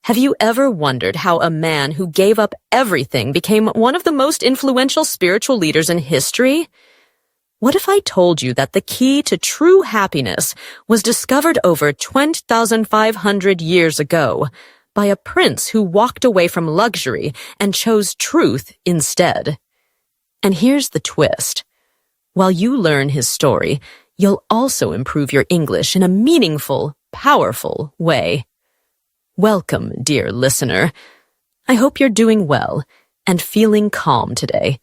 Have you ever wondered how a man who gave up everything became one of the most influential spiritual leaders in history? What if I told you that the key to true happiness was discovered over 20,500 years ago by a prince who walked away from luxury and chose truth instead? And here's the twist. While you learn his story, you'll also improve your English in a meaningful, powerful way. Welcome, dear listener. I hope you're doing well and feeling calm today.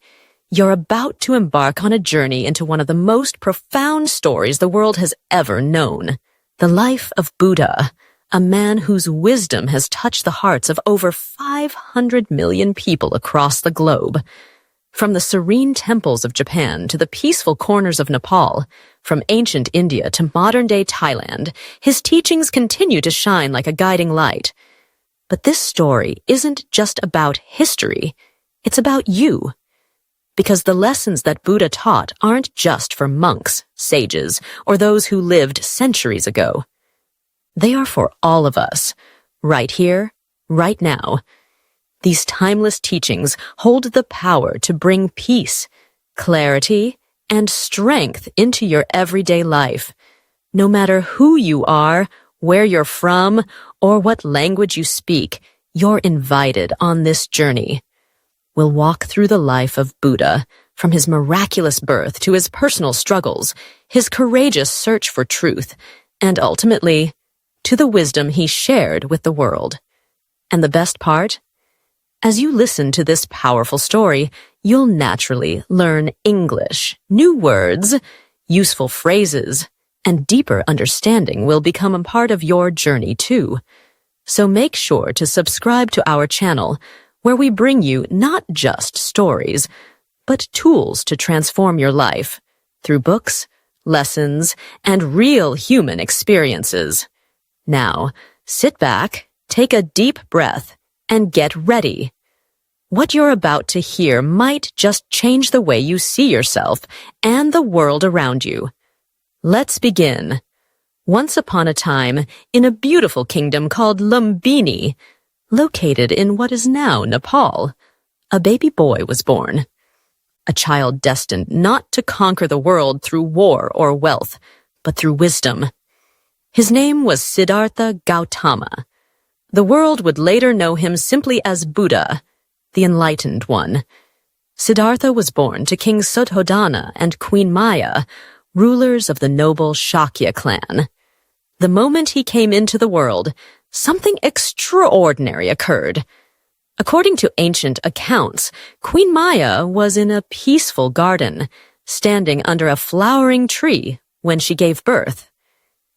You're about to embark on a journey into one of the most profound stories the world has ever known. The life of Buddha, a man whose wisdom has touched the hearts of over 500 million people across the globe. From the serene temples of Japan to the peaceful corners of Nepal, from ancient India to modern-day Thailand, his teachings continue to shine like a guiding light. But this story isn't just about history, it's about you. Because the lessons that Buddha taught aren't just for monks, sages, or those who lived centuries ago. They are for all of us, right here, right now. These timeless teachings hold the power to bring peace, clarity, and strength into your everyday life. No matter who you are, where you're from, or what language you speak, you're invited on this journey. We'll walk through the life of Buddha, from his miraculous birth to his personal struggles, his courageous search for truth, and ultimately, to the wisdom he shared with the world. And the best part? As you listen to this powerful story, you'll naturally learn English, new words, useful phrases, and deeper understanding will become a part of your journey too. So make sure to subscribe to our channel, where we bring you not just stories, but tools to transform your life through books, lessons, and real human experiences. Now, sit back, take a deep breath, and get ready. What you're about to hear might just change the way you see yourself and the world around you. Let's begin. Once upon a time, in a beautiful kingdom called Lumbini, located in what is now Nepal, a baby boy was born. A child destined not to conquer the world through war or wealth, but through wisdom. His name was Siddhartha Gautama. The world would later know him simply as Buddha, the Enlightened One. Siddhartha was born to King Suddhodana and Queen Maya, rulers of the noble Shakya clan. The moment he came into the world, something extraordinary occurred. According to ancient accounts, Queen Maya was in a peaceful garden, standing under a flowering tree when she gave birth.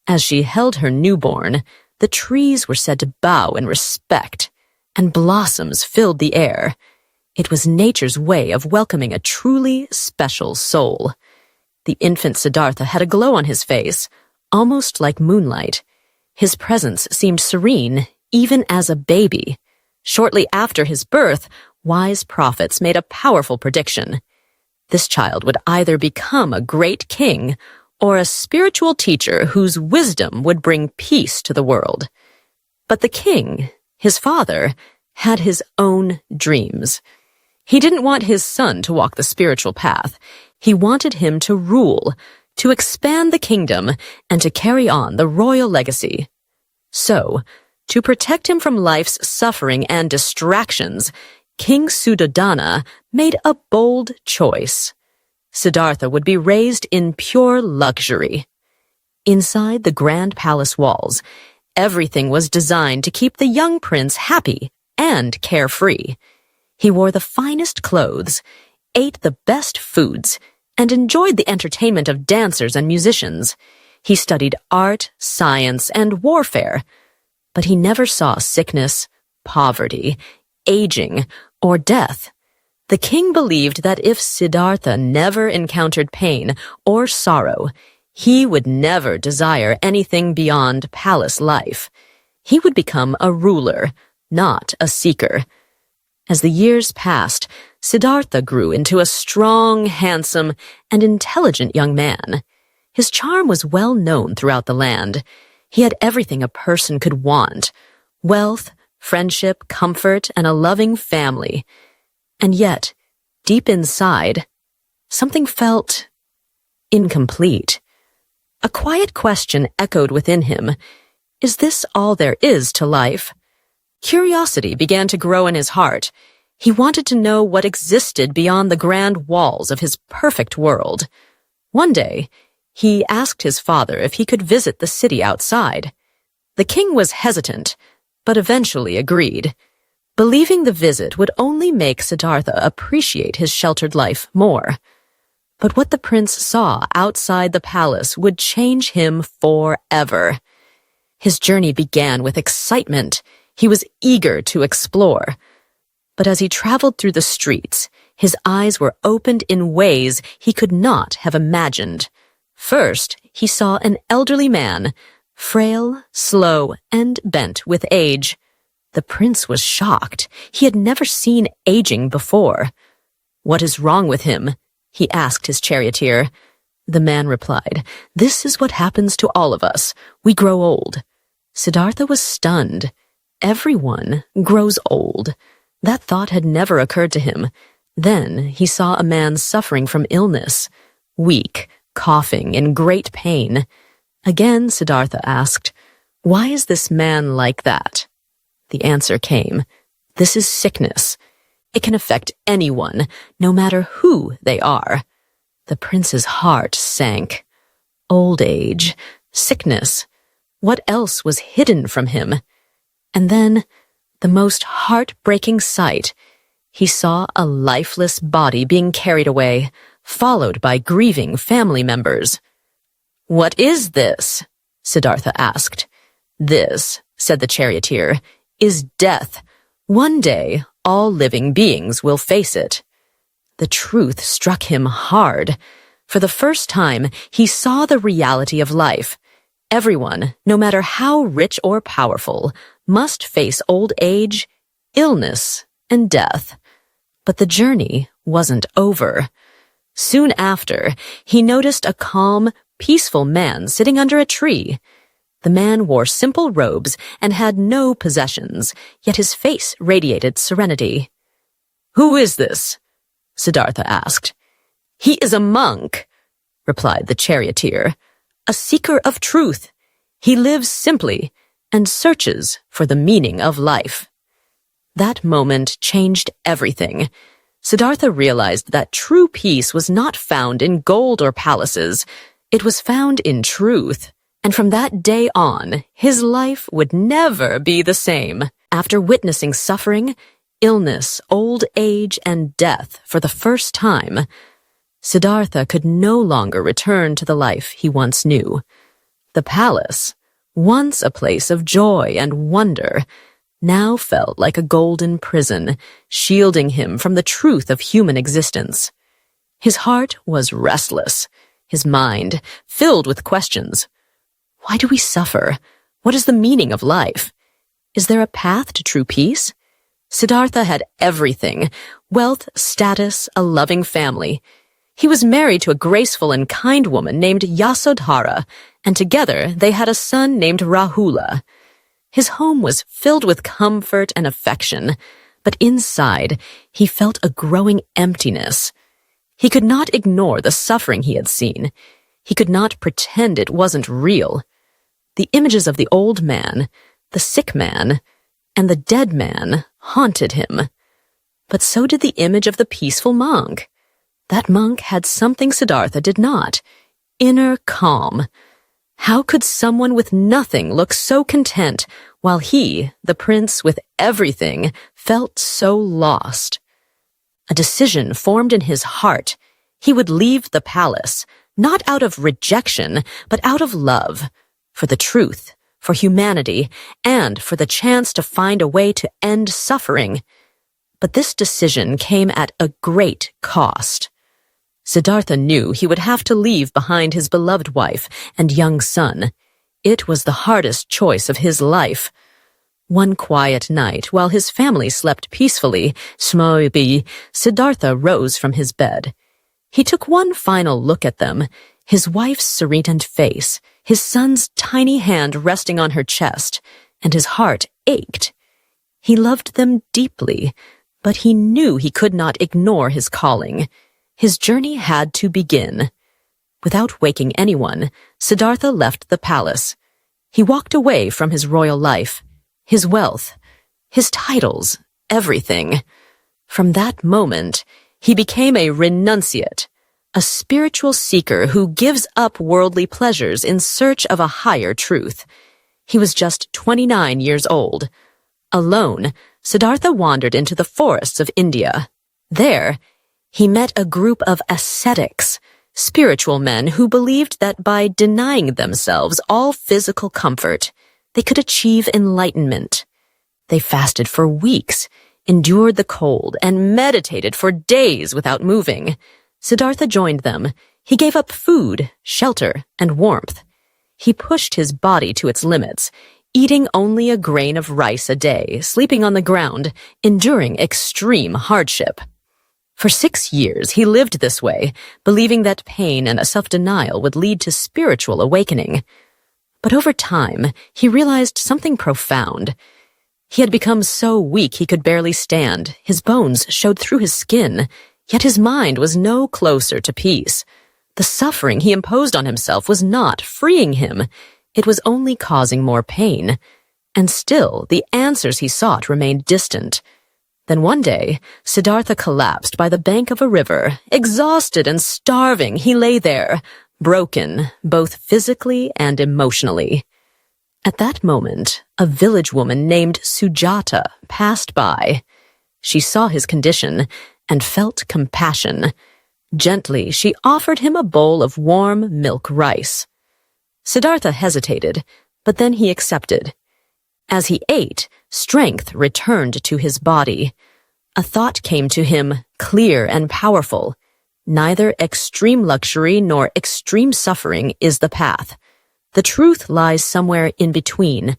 As she held her newborn, the trees were said to bow in respect, and blossoms filled the air. It was nature's way of welcoming a truly special soul. The infant Siddhartha had a glow on his face, almost like moonlight. His presence seemed serene, even as a baby. Shortly after his birth, wise prophets made a powerful prediction. This child would either become a great king or a spiritual teacher whose wisdom would bring peace to the world. But the king, his father, had his own dreams. He didn't want his son to walk the spiritual path. He wanted him to rule, to expand the kingdom, and to carry on the royal legacy. So, to protect him from life's suffering and distractions, King Suddhodana made a bold choice. Siddhartha would be raised in pure luxury. Inside the grand palace walls, everything was designed to keep the young prince happy and carefree. He wore the finest clothes, ate the best foods, and enjoyed the entertainment of dancers and musicians. He studied art, science, and warfare, but he never saw sickness, poverty, aging, or death. The king believed that if Siddhartha never encountered pain or sorrow, he would never desire anything beyond palace life. He would become a ruler, not a seeker. As the years passed, Siddhartha grew into a strong, handsome, and intelligent young man. His charm was well known throughout the land. He had everything a person could want: wealth, friendship, comfort, and a loving family. And yet, deep inside, something felt incomplete. A quiet question echoed within him. Is this all there is to life? Curiosity began to grow in his heart. He wanted to know what existed beyond the grand walls of his perfect world. One day, he asked his father if he could visit the city outside. The king was hesitant, but eventually agreed, believing the visit would only make Siddhartha appreciate his sheltered life more. But what the prince saw outside the palace would change him forever. His journey began with excitement. He was eager to explore. But as he traveled through the streets, his eyes were opened in ways he could not have imagined. First, he saw an elderly man, frail, slow, and bent with age. The prince was shocked. He had never seen aging before. "What is wrong with him?" he asked his charioteer. The man replied, "This is what happens to all of us. We grow old." Siddhartha was stunned. Everyone grows old. That thought had never occurred to him. Then he saw a man suffering from illness, weak, coughing, in great pain. Again, Siddhartha asked, "Why is this man like that?" The answer came, "This is sickness. It can affect anyone, no matter who they are." The prince's heart sank. Old age, sickness. What else was hidden from him? And then, the most heartbreaking sight, he saw a lifeless body being carried away, followed by grieving family members. "What is this?" Siddhartha asked. "This," said the charioteer, "is death. One day, all living beings will face it." The truth struck him hard. For the first time, he saw the reality of life. Everyone, no matter how rich or powerful, must face old age, illness, and death. But the journey wasn't over. Soon after, he noticed a calm, peaceful man sitting under a tree. The man wore simple robes and had no possessions, yet his face radiated serenity. "Who is this?" Siddhartha asked. "He is a monk," replied the charioteer, "a seeker of truth. He lives simply and searches for the meaning of life." That moment changed everything. Siddhartha realized that true peace was not found in gold or palaces. It was found in truth. And from that day on, his life would never be the same. After witnessing suffering, illness, old age, and death for the first time, Siddhartha could no longer return to the life he once knew. The palace, once a place of joy and wonder, now felt like a golden prison, shielding him from the truth of human existence. His heart was restless, his mind filled with questions. Why do we suffer? What is the meaning of life? Is there a path to true peace? Siddhartha had everything: wealth, status, a loving family. He was married to a graceful and kind woman named Yasodhara, and together they had a son named Rahula. His home was filled with comfort and affection, but inside he felt a growing emptiness. He could not ignore the suffering he had seen. He could not pretend it wasn't real. The images of the old man, the sick man, and the dead man haunted him. But so did the image of the peaceful monk. That monk had something Siddhartha did not: inner calm. How could someone with nothing look so content, while he, the prince with everything, felt so lost? A decision formed in his heart. He would leave the palace, not out of rejection, but out of love, for the truth, for humanity, and for the chance to find a way to end suffering. But this decision came at a great cost. Siddhartha knew he would have to leave behind his beloved wife and young son. It was the hardest choice of his life. One quiet night, while his family slept peacefully, Siddhartha rose from his bed. He took one final look at them, his wife's serene face, his son's tiny hand resting on her chest, and his heart ached. He loved them deeply, but he knew he could not ignore his calling. His journey had to begin. Without waking anyone, Siddhartha left the palace. He walked away from his royal life, his wealth, his titles, everything. From that moment, he became a renunciate, a spiritual seeker who gives up worldly pleasures in search of a higher truth. He was just 29 years old. Alone, Siddhartha wandered into the forests of India. There, he met a group of ascetics, spiritual men who believed that by denying themselves all physical comfort, they could achieve enlightenment. They fasted for weeks, endured the cold, and meditated for days without moving. Siddhartha joined them. He gave up food, shelter, and warmth. He pushed his body to its limits, eating only a grain of rice a day, sleeping on the ground, enduring extreme hardship. For 6 years, he lived this way, believing that pain and self-denial would lead to spiritual awakening. But over time, he realized something profound. He had become so weak he could barely stand. His bones showed through his skin, yet his mind was no closer to peace. The suffering he imposed on himself was not freeing him. It was only causing more pain. And still, the answers he sought remained distant. Then one day, Siddhartha collapsed by the bank of a river. Exhausted and starving, he lay there, broken, both physically and emotionally. At that moment, a village woman named Sujata passed by. She saw his condition and felt compassion. Gently, she offered him a bowl of warm milk rice. Siddhartha hesitated, but then he accepted. As he ate, strength returned to his body. A thought came to him, clear and powerful. Neither extreme luxury nor extreme suffering is the path. The truth lies somewhere in between.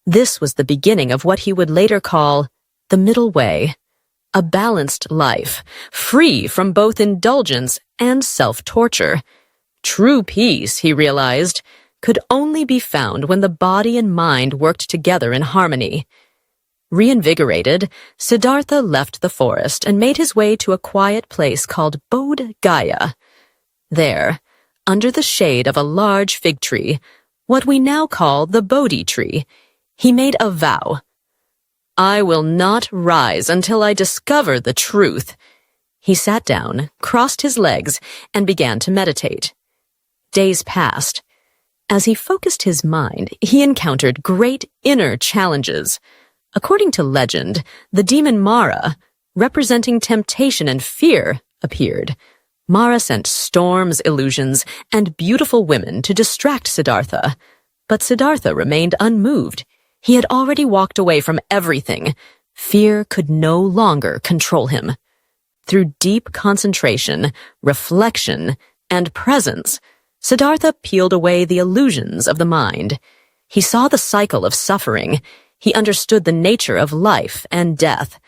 This was the beginning of what he would later call the middle way, a balanced life, free from both indulgence and self-torture. True peace, he realized, could only be found when the body and mind worked together in harmony. Reinvigorated, Siddhartha left the forest and made his way to a quiet place called Bodh Gaya. There, under the shade of a large fig tree, what we now call the Bodhi tree, he made a vow. I will not rise until I discover the truth. He sat down, crossed his legs, and began to meditate. Days passed. As he focused his mind, he encountered great inner challenges. According to legend, the demon Mara, representing temptation and fear, appeared. Mara sent storms, illusions, and beautiful women to distract Siddhartha. But Siddhartha remained unmoved. He had already walked away from everything. Fear could no longer control him. Through deep concentration, reflection, and presence, Siddhartha peeled away the illusions of the mind. He saw the cycle of suffering. He understood the nature of life and death.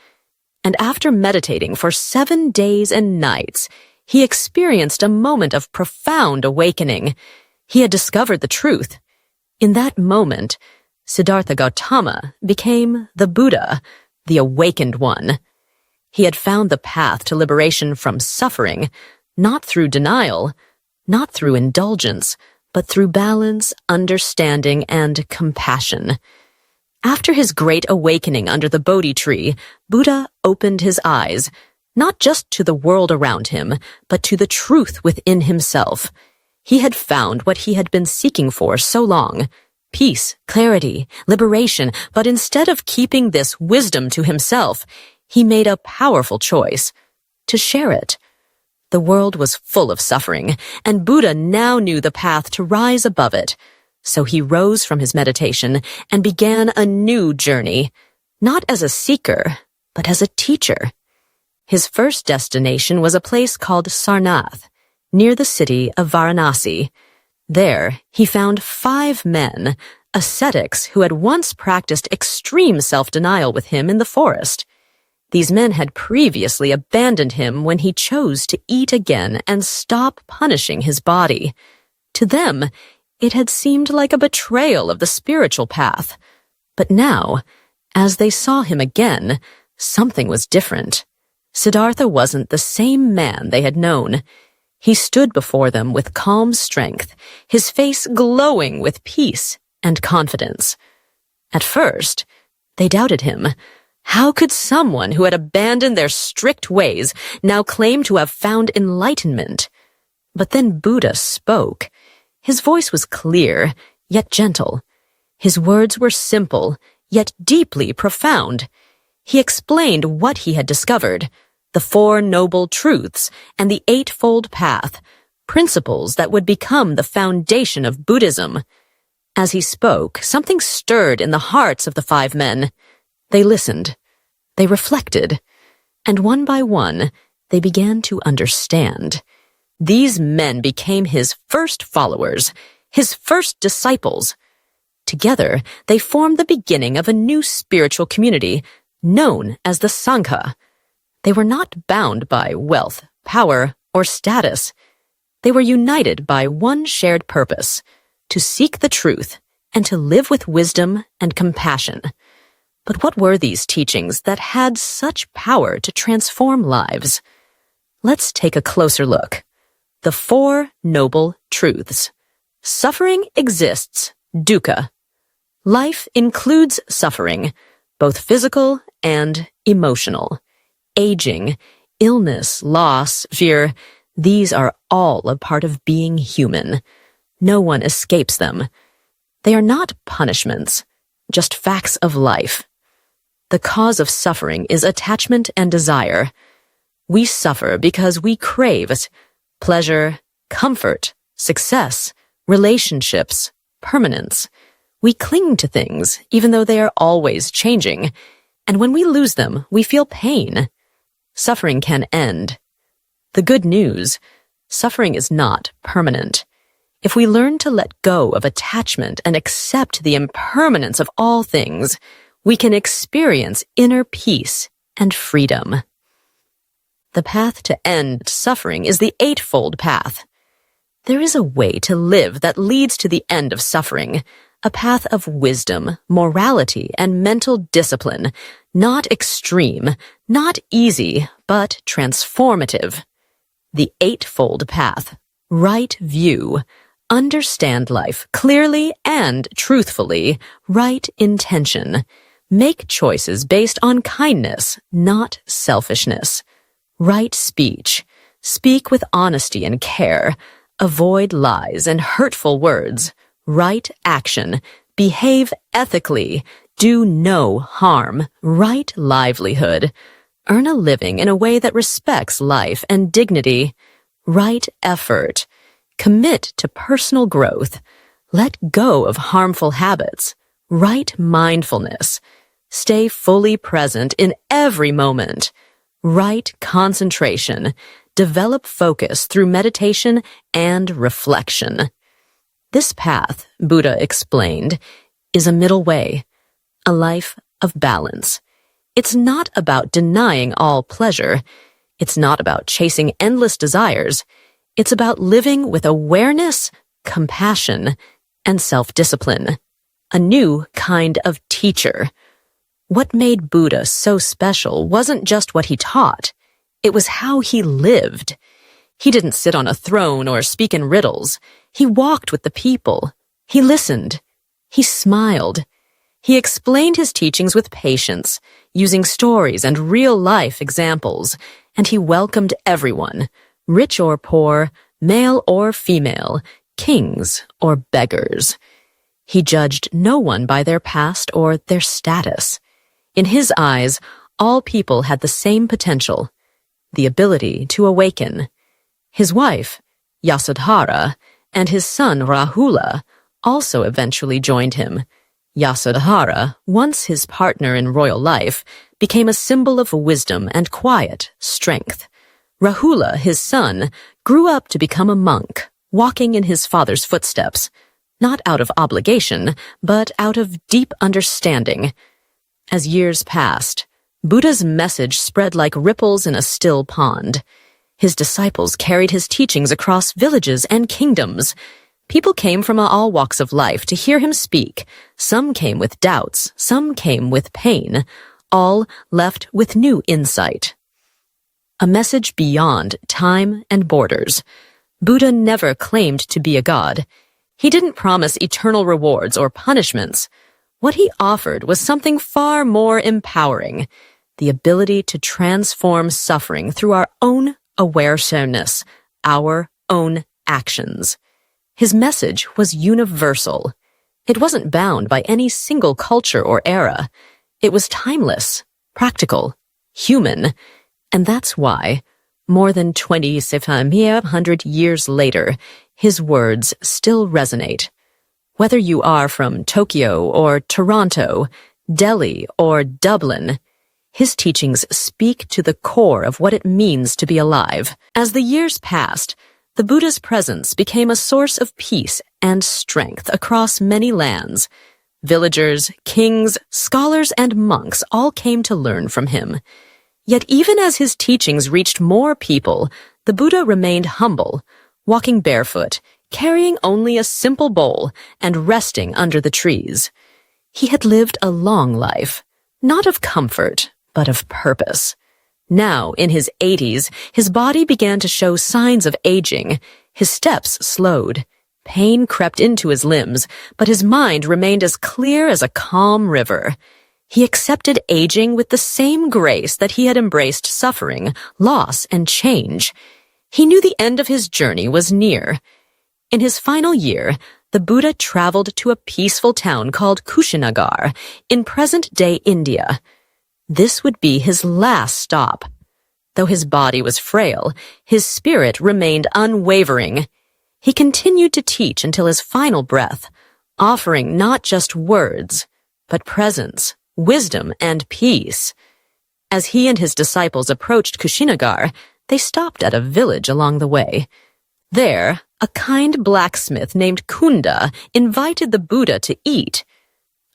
And after meditating for 7 days and nights, he experienced a moment of profound awakening. He had discovered the truth. In that moment, Siddhartha Gautama became the Buddha, the awakened one. He had found the path to liberation from suffering, not through denial, not through indulgence, but through balance, understanding, and compassion. After his great awakening under the Bodhi tree, Buddha opened his eyes, not just to the world around him, but to the truth within himself. He had found what he had been seeking for so long: peace, clarity, liberation, but instead of keeping this wisdom to himself, he made a powerful choice: to share it. The world was full of suffering, and Buddha now knew the path to rise above it. So he rose from his meditation and began a new journey, not as a seeker, but as a teacher. His first destination was a place called Sarnath, near the city of Varanasi. There, he found 5 men, ascetics who had once practiced extreme self-denial with him in the forest. These men had previously abandoned him when he chose to eat again and stop punishing his body. To them, it had seemed like a betrayal of the spiritual path. But now, As they saw him again, something was different. Siddhartha wasn't the same man they had known. He stood before them with calm strength, his face glowing with peace and confidence. At first, they doubted him. How could someone who had abandoned their strict ways now claim to have found enlightenment? But then Buddha spoke. His voice was clear, yet gentle. His words were simple, yet deeply profound. He explained what he had discovered, the Four Noble Truths and the Eightfold Path, principles that would become the foundation of Buddhism. As he spoke, something stirred in the hearts of the five men. They listened. They reflected. And one by one, they began to understand. These men became his first followers, his first disciples. Together, they formed the beginning of a new spiritual community, known as the Sangha. They were not bound by wealth, power, or status. They were united by one shared purpose, to seek the truth and to live with wisdom and compassion. But what were these teachings that had such power to transform lives? Let's take a closer look. The Four Noble Truths. Suffering exists, dukkha. Life includes suffering, both physical and emotional. Aging, illness, loss, fear, these are all a part of being human. No one escapes them. They are not punishments, just facts of life. The cause of suffering is attachment and desire. We suffer because we crave pleasure, comfort, success, relationships, permanence. We cling to things, even though they are always changing. And when we lose them, we feel pain. Suffering can end. The good news, suffering is not permanent. If we learn to let go of attachment and accept the impermanence of all things, we can experience inner peace and freedom. The path to end suffering is the Eightfold Path. There is a way to live that leads to the end of suffering, a path of wisdom, morality, and mental discipline, not extreme, not easy, but transformative. The Eightfold Path, right view, understand life clearly and truthfully, right intention. Make choices based on kindness, not selfishness. Right speech. Speak with honesty and care. Avoid lies and hurtful words. Right action. Behave ethically. Do no harm. Right livelihood. Earn a living in a way that respects life and dignity. Right effort. Commit to personal growth. Let go of harmful habits. Right mindfulness. Stay fully present in every moment. Right concentration. Develop focus through meditation and reflection. This path, Buddha explained, is a middle way, a life of balance. It's not about denying all pleasure. It's not about chasing endless desires. It's about living with awareness, compassion, and self-discipline. A new kind of teacher. What made Buddha so special wasn't just what he taught. It was how he lived. He didn't sit on a throne or speak in riddles. He walked with the people. He listened. He smiled. He explained his teachings with patience, using stories and real-life examples, and he welcomed everyone, rich or poor, male or female, kings or beggars. He judged no one by their past or their status. In his eyes, all people had the same potential, the ability to awaken. His wife, Yasodhara, and his son Rahula also eventually joined him. Yasodhara, once his partner in royal life, became a symbol of wisdom and quiet strength. Rahula, his son, grew up to become a monk, walking in his father's footsteps, not out of obligation, but out of deep understanding. As years passed, Buddha's message spread like ripples in a still pond. His disciples carried his teachings across villages and kingdoms. People came from all walks of life to hear him speak. Some came with doubts, some came with pain, all left with new insight. A message beyond time and borders. Buddha never claimed to be a god. He didn't promise eternal rewards or punishments. What he offered was something far more empowering, the ability to transform suffering through our own awareness, our own actions. His message was universal. It wasn't bound by any single culture or era. It was timeless, practical, human, and that's why, more than 2,500 years later, his words still resonate. Whether you are from Tokyo or Toronto, Delhi or Dublin, his teachings speak to the core of what it means to be alive. As the years passed, the Buddha's presence became a source of peace and strength across many lands. Villagers, kings, scholars, and monks all came to learn from him. Yet even as his teachings reached more people, the Buddha remained humble, walking barefoot, carrying only a simple bowl, and resting under the trees. He had lived a long life, not of comfort, but of purpose. Now, in his 80s, his body began to show signs of aging. His steps slowed. Pain crept into his limbs, but his mind remained as clear as a calm river. He accepted aging with the same grace that he had embraced suffering, loss, and change. He knew the end of his journey was near. In his final year, the Buddha traveled to a peaceful town called Kushinagar in present-day India. This would be his last stop. Though his body was frail, his spirit remained unwavering. He continued to teach until his final breath, offering not just words, but presence, wisdom, and peace. As he and his disciples approached Kushinagar, they stopped at a village along the way. There, a kind blacksmith named Kunda invited the Buddha to eat.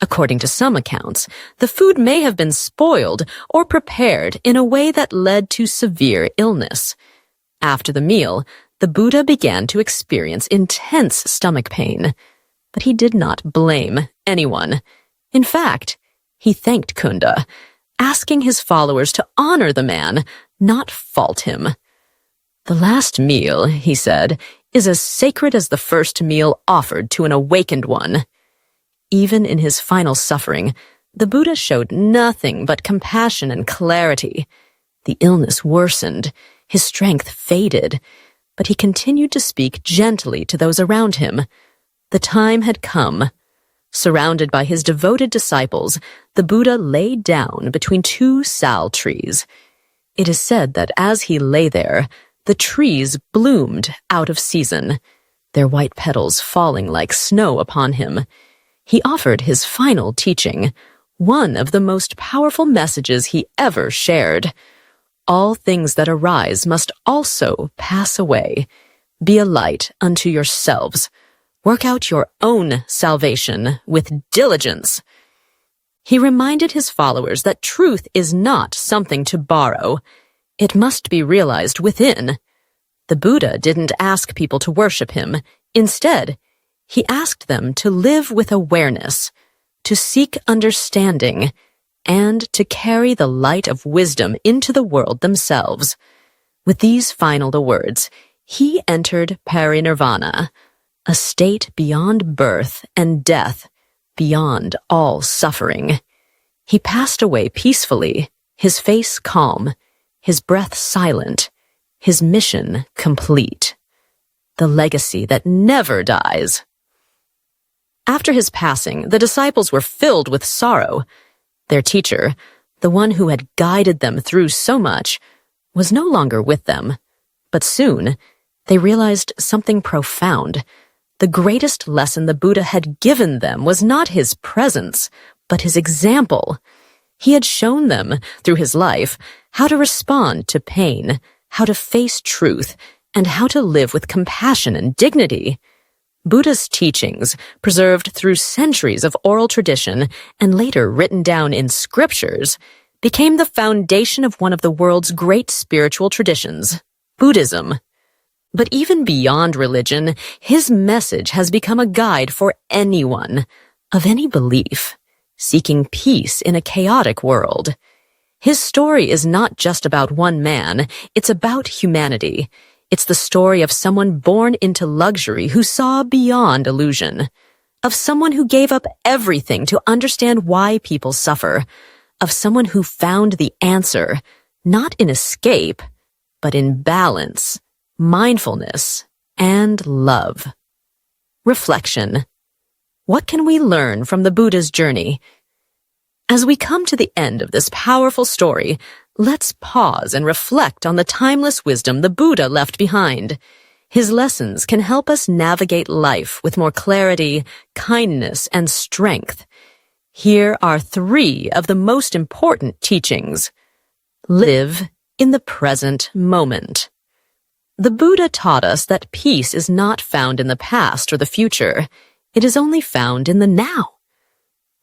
According to some accounts, the food may have been spoiled or prepared in a way that led to severe illness. After the meal, the Buddha began to experience intense stomach pain, but he did not blame anyone. In fact, he thanked Kunda, asking his followers to honor the man, not fault him. "The last meal," he said, "is as sacred as the first meal offered to an awakened one." Even in his final suffering, the Buddha showed nothing but compassion and clarity. The illness worsened, his strength faded, but he continued to speak gently to those around him. The time had come. Surrounded by his devoted disciples, the Buddha lay down between two sal trees. It is said that as he lay there, the trees bloomed out of season, their white petals falling like snow upon him. He offered his final teaching, one of the most powerful messages he ever shared. All things that arise must also pass away. Be a light unto yourselves. Work out your own salvation with diligence. He reminded his followers that truth is not something to borrow. It must be realized within. The Buddha didn't ask people to worship him. Instead, he asked them to live with awareness, to seek understanding, and to carry the light of wisdom into the world themselves. With these final words, he entered parinirvana, a state beyond birth and death, beyond all suffering. He passed away peacefully, his face calm, his breath silent, his mission complete. The legacy that never dies. After his passing, the disciples were filled with sorrow. Their teacher, the one who had guided them through so much, was no longer with them. But soon, they realized something profound. The greatest lesson the Buddha had given them was not his presence, but his example. He had shown them, through his life, how to respond to pain, how to face truth, and how to live with compassion and dignity. Buddha's teachings, preserved through centuries of oral tradition and later written down in scriptures, became the foundation of one of the world's great spiritual traditions, Buddhism. But even beyond religion, his message has become a guide for anyone, of any belief, seeking peace in a chaotic world. His story is not just about one man, it's about humanity. It's the story of someone born into luxury who saw beyond illusion, of someone who gave up everything to understand why people suffer, of someone who found the answer, not in escape, but in balance, mindfulness, and love. Reflection. What can we learn from the Buddha's journey? As we come to the end of this powerful story, let's pause and reflect on the timeless wisdom the Buddha left behind. His lessons can help us navigate life with more clarity, kindness, and strength. Here are 3 of the most important teachings. Live in the present moment. The Buddha taught us that peace is not found in the past or the future. It is only found in the now.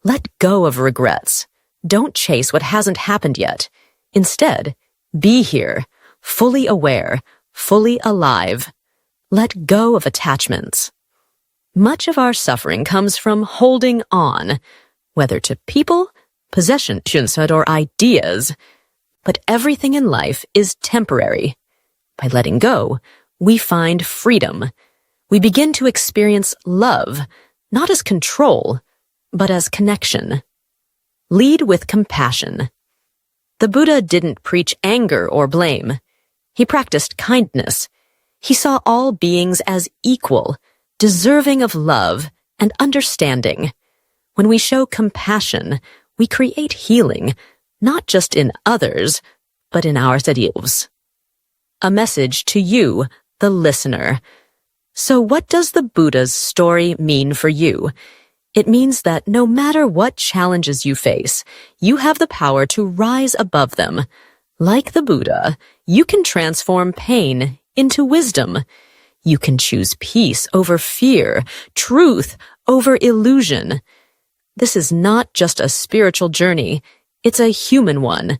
Let go of regrets. Don't chase what hasn't happened yet. Instead, be here, fully aware, fully alive. Let go of attachments. Much of our suffering comes from holding on, whether to people, possessions, or ideas. But everything in life is temporary. By letting go, we find freedom. We begin to experience love, not as control, but as connection. Lead with compassion. The Buddha didn't preach anger or blame. He practiced kindness. He saw all beings as equal, deserving of love and understanding. When we show compassion, we create healing, not just in others, but in ourselves. A message to you, the listener. So what does the Buddha's story mean for you? It means that no matter what challenges you face, you have the power to rise above them. Like the Buddha, you can transform pain into wisdom. You can choose peace over fear, truth over illusion. This is not just a spiritual journey, it's a human one.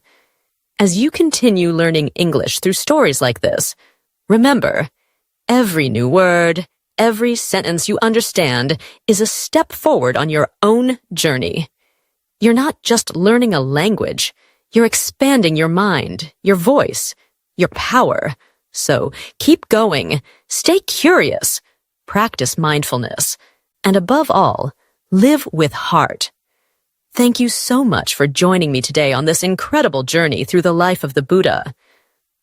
As you continue learning English through stories like this, remember, every new word, every sentence you understand is a step forward on your own journey. You're not just learning a language, you're expanding your mind, your voice, your power. So keep going, stay curious, practice mindfulness, and above all, live with heart. Thank you so much for joining me today on this incredible journey through the life of the Buddha.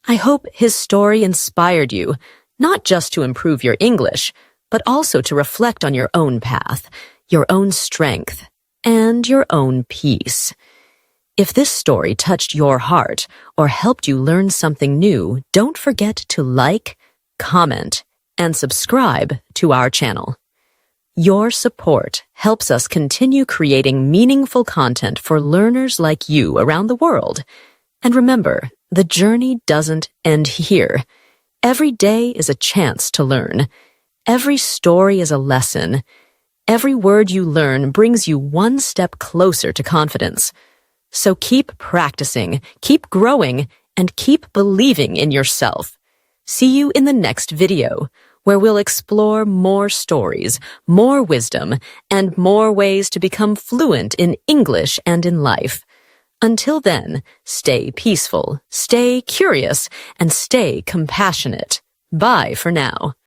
I hope his story inspired you, not just to improve your English, but also to reflect on your own path, your own strength, and your own peace. If this story touched your heart or helped you learn something new, don't forget to like, comment, and subscribe to our channel. Your support helps us continue creating meaningful content for learners like you around the world. And remember, the journey doesn't end here. Every day is a chance to learn. Every story is a lesson. Every word you learn brings you one step closer to confidence. So keep practicing, keep growing, and keep believing in yourself. See you in the next video, where we'll explore more stories, more wisdom, and more ways to become fluent in English and in life. Until then, stay peaceful, stay curious, and stay compassionate. Bye for now.